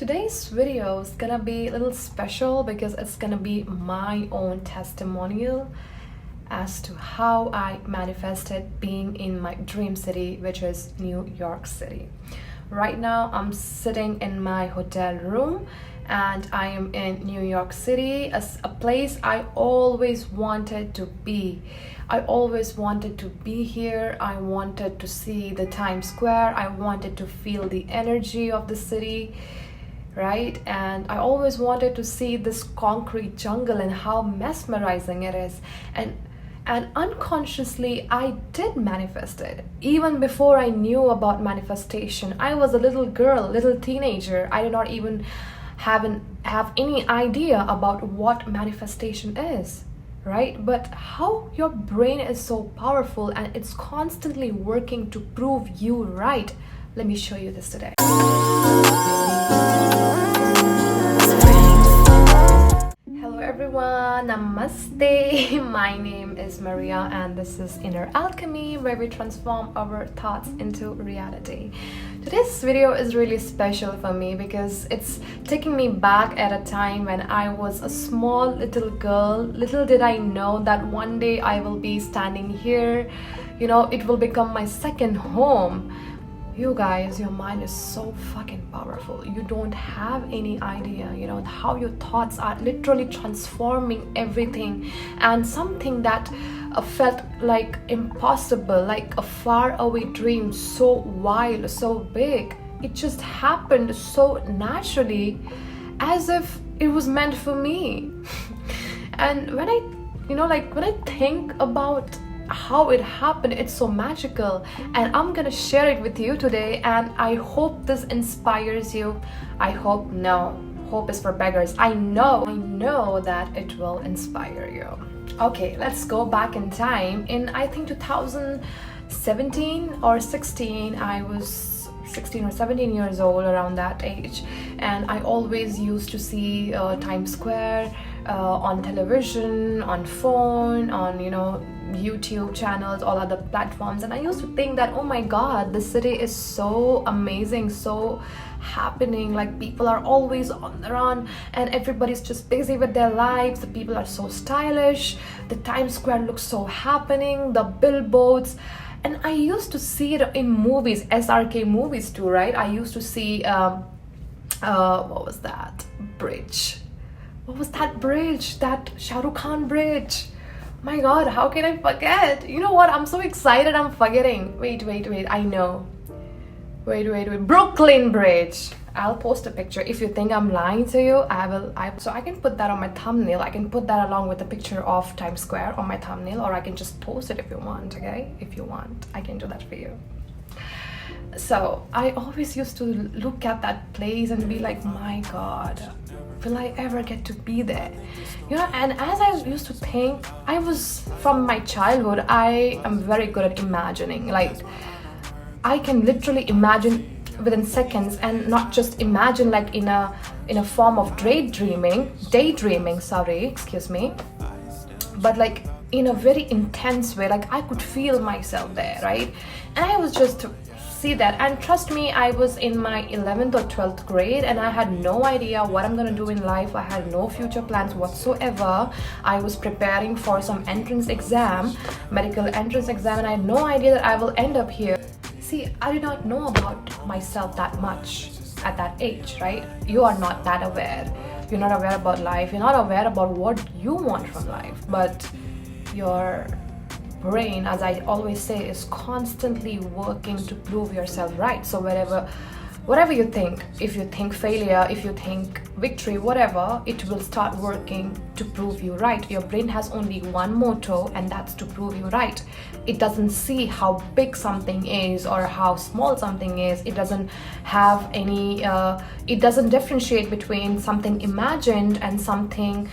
Today's video is gonna be a little special because it's gonna be my own testimonial as to how I manifested being in my dream city, which is New York City. Right now, I'm sitting in my hotel room and I am in New York City, a place I always wanted to be. I always wanted to be here. I wanted to see the Times Square. I wanted to feel the energy of the city, right? And I always wanted to see this concrete jungle and how mesmerizing it is. And unconsciously, I did manifest it. Even before I knew about manifestation, I was a little girl, little teenager. I did not even have any idea about what manifestation is, right? But how your brain is so powerful and it's constantly working to prove you right. Let me show you this today. Hello everyone, namaste. My name is Maria and this is Inner Alchemy, where we transform our thoughts into reality. Today's video is really special for me because it's taking me back at a time when I was a small little girl. Little did I know that one day I will be standing here. You know, it will become my second home. You guys, your mind is so fucking powerful. You don't have any idea, you know, how your thoughts are literally transforming everything. And something that felt like impossible, like a faraway dream, so wild, so big, it just happened so naturally, as if it was meant for me. And when I think about how it happened, it's so magical, and I'm gonna share it with you today, and I hope this inspires you. Hope is for beggars. I know that it will inspire you. Okay, let's go back in time. In I think 2017 or 16, I was 16 or 17 years old, around that age, and I always used to see Times Square on television, on phone, on YouTube channels, all other platforms, and I used to think that, oh my god, the city is so amazing, so happening, like people are always on the run and everybody's just busy with their lives. The people are so stylish, the Times Square looks so happening, the billboards. And I used to see it in movies, SRK movies too, right? I used to see what was that bridge? What was that bridge? That Shah Rukh Khan bridge. My god, how can I forget? You know what? I'm so excited I'm forgetting. Wait, I know. Wait. Brooklyn Bridge. I'll post a picture. If you think I'm lying to you, so I can put that on my thumbnail. I can put that along with a picture of Times Square on my thumbnail, or I can just post it if you want, okay? If you want, I can do that for you. So I always used to look at that place and be like, my god, will I ever get to be there? And as I used to think, from my childhood, I am very good at imagining. Like, I can literally imagine within seconds, and not just imagine like in a form of daydreaming, but like in a very intense way. Like I could feel myself there, right? And I was just to see that, and trust me, I was in my 11th or 12th grade and I had no idea what I'm gonna do in life. I had no future plans whatsoever. I was preparing for some medical entrance exam, and I had no idea that I will end up here. See, I did not know about myself that much at that age, right? You are not that aware. You're not aware about life. You're not aware about what you want from life. But your brain, as I always say, is constantly working to prove yourself right. So whatever you think, if you think failure, if you think victory, whatever, it will start working to prove you right. Your brain has only one motto, and that's to prove you right. It doesn't see how big something is or how small something is. It doesn't have any, it doesn't differentiate between something imagined and something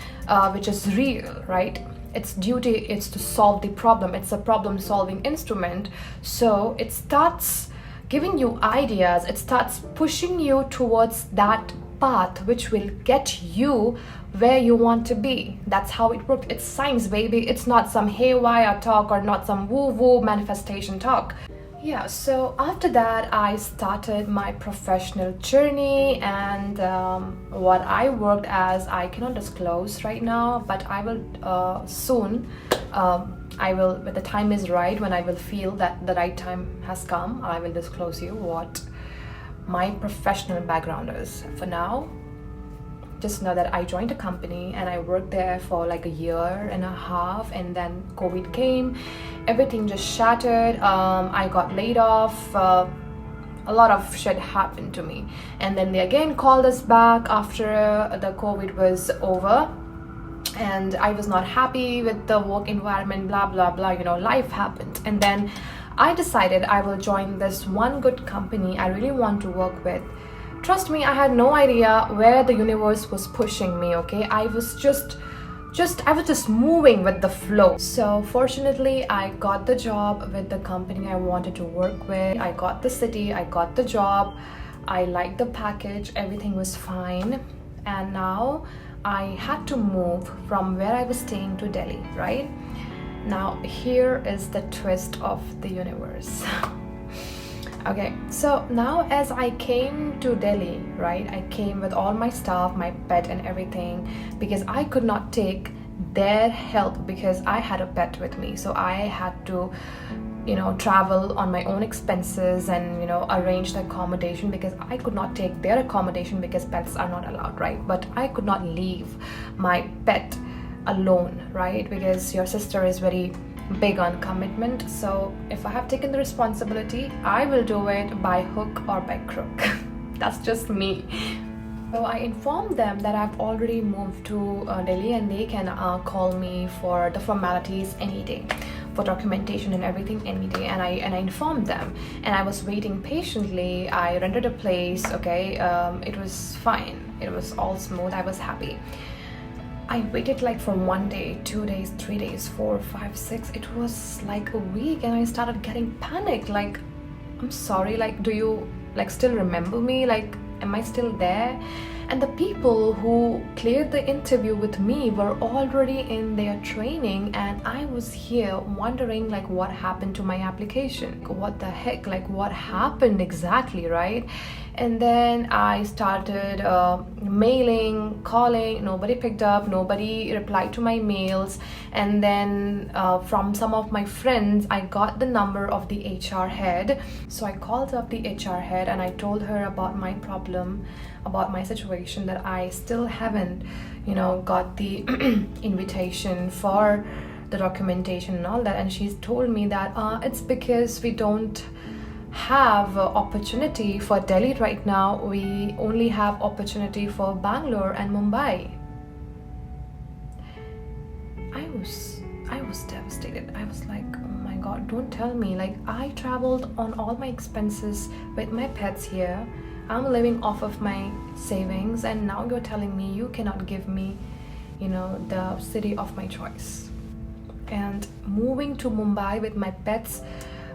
which is real, right? Its duty is to solve the problem. It's a problem solving instrument. So it starts giving you ideas, it starts pushing you towards that path which will get you where you want to be. That's how it works. It's science, baby. It's not some haywire talk or not some woo-woo manifestation talk. Yeah, so after that, I started my professional journey, and what I worked as, I cannot disclose right now, but I will soon. I will, when the time is right, when I will feel that the right time has come, I will disclose you what my professional background is. For now, just know that I joined a company and I worked there for like a year and a half, and then COVID came, everything just shattered. I got laid off. A lot of shit happened to me, and then they again called us back after the COVID was over, and I was not happy with the work environment, blah blah blah, life happened. And then I decided I will join this one good company I really want to work with. Trust me, I had no idea where the universe was pushing me, okay? I was just moving with the flow. So fortunately, I got the job with the company I wanted to work with. I got the city, I got the job, I liked the package, everything was fine. And now I had to move from where I was staying to Delhi, right? Now here is the twist of the universe. Okay, so now as I came to Delhi, right, I came with all my stuff, my pet and everything, because I could not take their help because I had a pet with me. So I had to, travel on my own expenses and, arrange the accommodation, because I could not take their accommodation because pets are not allowed, right? But I could not leave my pet alone, right? Because your sister is very big on commitment. So if I have taken the responsibility, I will do it by hook or by crook. That's just me. So I informed them that I've already moved to Delhi, and they can call me for the formalities any day, for documentation and everything any day. And I informed them, and I was waiting patiently. I rented a place, okay. It was fine, it was all smooth, I was happy. I waited like for 1 day, 2 days, 3 days, 4, 5, 6. It was like a week, and I started getting panicked. Like, I'm sorry, like, do you like still remember me? Like, am I still there? And the people who cleared the interview with me were already in their training, and I was here wondering like what happened to my application. What the heck, like what happened exactly, right? And then I started mailing, calling, nobody picked up, nobody replied to my mails. And then from some of my friends, I got the number of the HR head. So I called up the HR head and I told her about my problem, about my situation, that I still haven't, got the invitation for the documentation and all that. And she's told me that it's because we don't have opportunity for Delhi right now. We only have opportunity for Bangalore and Mumbai. I was devastated. I was like, oh my god, don't tell me. Like, I traveled on all my expenses with my pets here. I'm living off of my savings, and now you're telling me you cannot give me, the city of my choice. And moving to Mumbai with my pets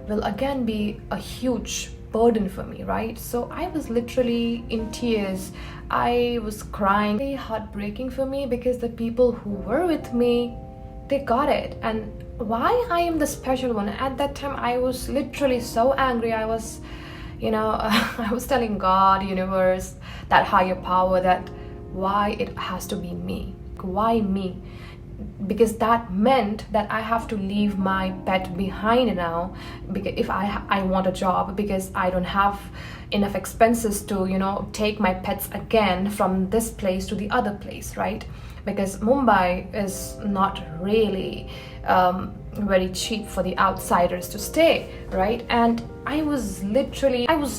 will again be a huge burden for me, right? So I was literally in tears. I was crying. Very heartbreaking for me, because the people who were with me, they got it. And why I am the special one? At that time, I was literally so angry. I was, I was telling God, universe, that higher power, that why it has to be me? Why me? Because that meant that I have to leave my pet behind now, because if I want a job, because I don't have enough expenses to take my pets again from this place to the other place, right? Because Mumbai is not really very cheap for the outsiders to stay, right? And I was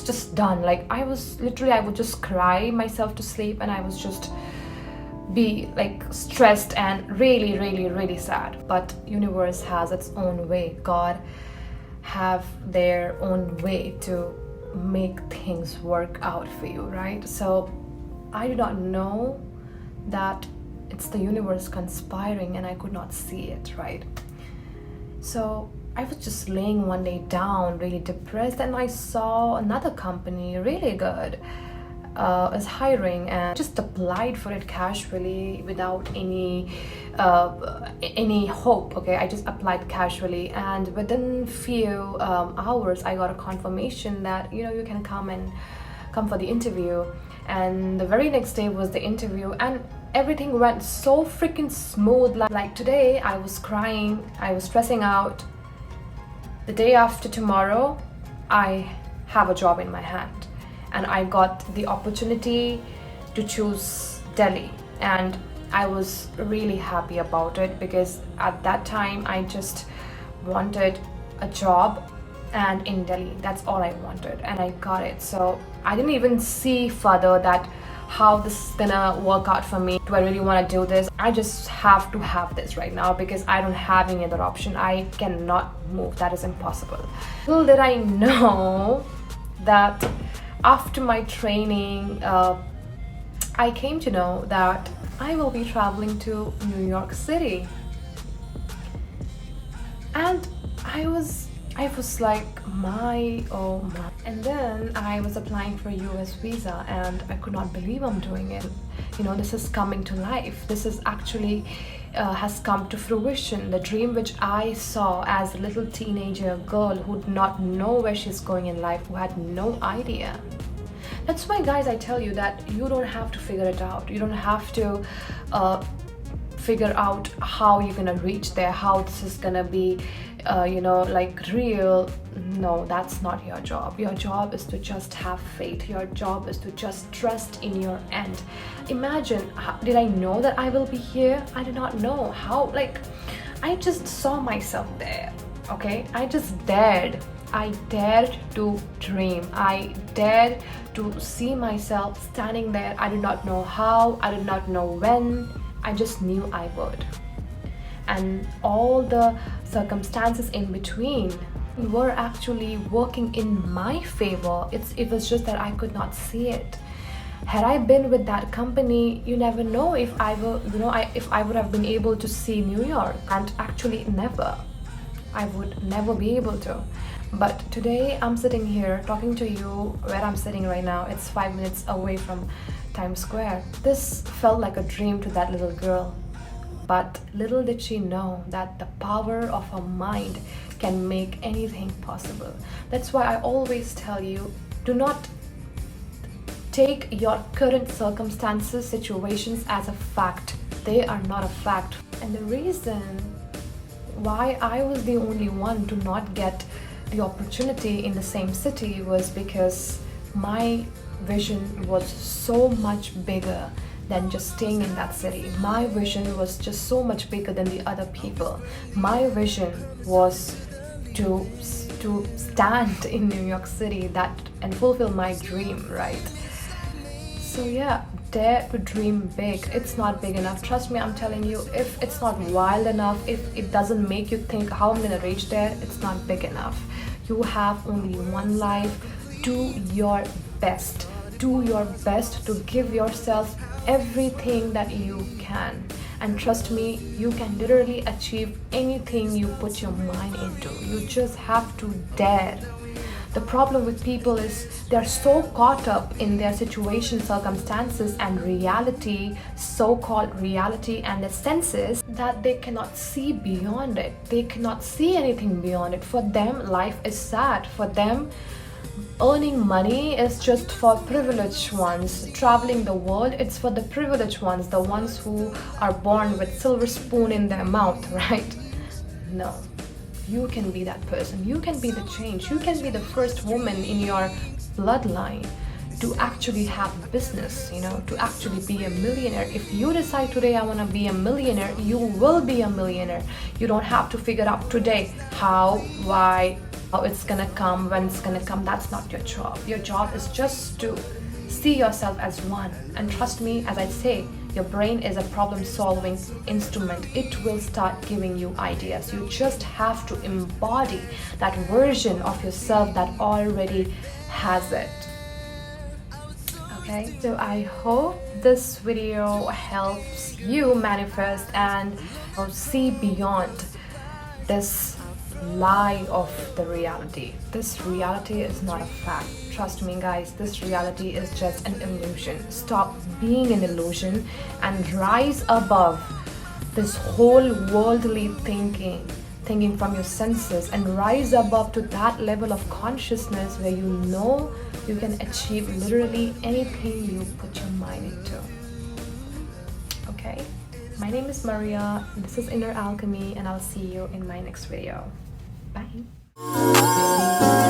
just done. Like, I would just cry myself to sleep, and I was just be like stressed and really, really, really sad. But universe has its own way. God have their own way to make things work out for you, right? So I did not know that it's the universe conspiring, and I could not see it, right? So I was just laying one day down, really depressed, and I saw another company, really good. is hiring, and just applied for it casually without any hope. Okay, I just applied casually, and within few hours I got a confirmation that you can come for the interview. And the very next day was the interview, and everything went so freaking smooth. Like today I was crying, I was stressing out. The day after tomorrow I have a job in my hand, and I got the opportunity to choose Delhi, and I was really happy about it, because at that time I just wanted a job, and in Delhi, that's all I wanted, and I got it. So I didn't even see further that how this is gonna work out for me. Do I really want to do this? I just have to have this right now, because I don't have any other option. I cannot move, that is impossible. Little did I know that after my training, I came to know that I will be traveling to New York City. And I was like, oh my. And then I was applying for US visa, and I could not believe I'm doing it. This is coming to life. This is actually has come to fruition. The dream which I saw as a little teenager girl who did not know where she's going in life, who had no idea. That's why, guys, I tell you that you don't have to figure it out. You don't have to figure out how you're gonna reach there, how this is gonna be like real. No, that's not your job. Your job is to just have faith. Your job is to just trust in your end. Imagine, did I know that I will be here? I did not know how. I just saw myself there. Okay, I dared to dream. I dared to see myself standing there. I did not know how, I did not know when. I just knew I would. And all the circumstances in between were actually working in my favor. It was just that I could not see it. Had I been with that company, you never know if I would have been able to see New York. And actually never. I would never be able to. But today I'm sitting here talking to you where I'm sitting right now. It's 5 minutes away from Times Square. This felt like a dream to that little girl. But little did she know that the power of her mind can make anything possible. That's why I always tell you, do not take your current circumstances, situations as a fact. They are not a fact. And the reason why I was the only one to not get the opportunity in the same city was because my vision was so much bigger than just staying in that city. My vision was just so much bigger than the other people. My vision was to stand in New York City and fulfill my dream, right? So yeah, dare to dream big. It's not big enough. Trust me, I'm telling you, if it's not wild enough, if it doesn't make you think how I'm gonna reach there, it's not big enough. You have only one life. Do your best. Do your best to give yourself everything that you can. And trust me, you can literally achieve anything you put your mind into. You just have to dare. The problem with people is they're so caught up in their situation, circumstances, and reality, so-called reality and their senses, that they cannot see beyond it. They cannot see anything beyond it. For them, life is sad. For them, earning money is just for privileged ones. Traveling the world, it's for the privileged ones, the ones who are born with silver spoon in their mouth, right? No. You can be that person. You can be the change. You can be the first woman in your bloodline to actually have business, to actually be a millionaire. If you decide today I want to be a millionaire, you will be a millionaire. You don't have to figure out today how, why, how it's gonna come, when it's gonna come. That's not your job. Your job is just to see yourself as one. And trust me, as I say, your brain is a problem-solving instrument. It will start giving you ideas. You just have to embody that version of yourself that already has it. Okay, so I hope this video helps you manifest and see beyond this lie of the reality. This reality is not a fact. Trust me guys, this reality is just an illusion. Stop being an illusion and rise above this whole worldly thinking from your senses, and rise above to that level of consciousness where you know you can achieve literally anything you put your mind into. Okay, my name is Maria, this is Inner Alchemy, and I'll see you in my next video. Bye.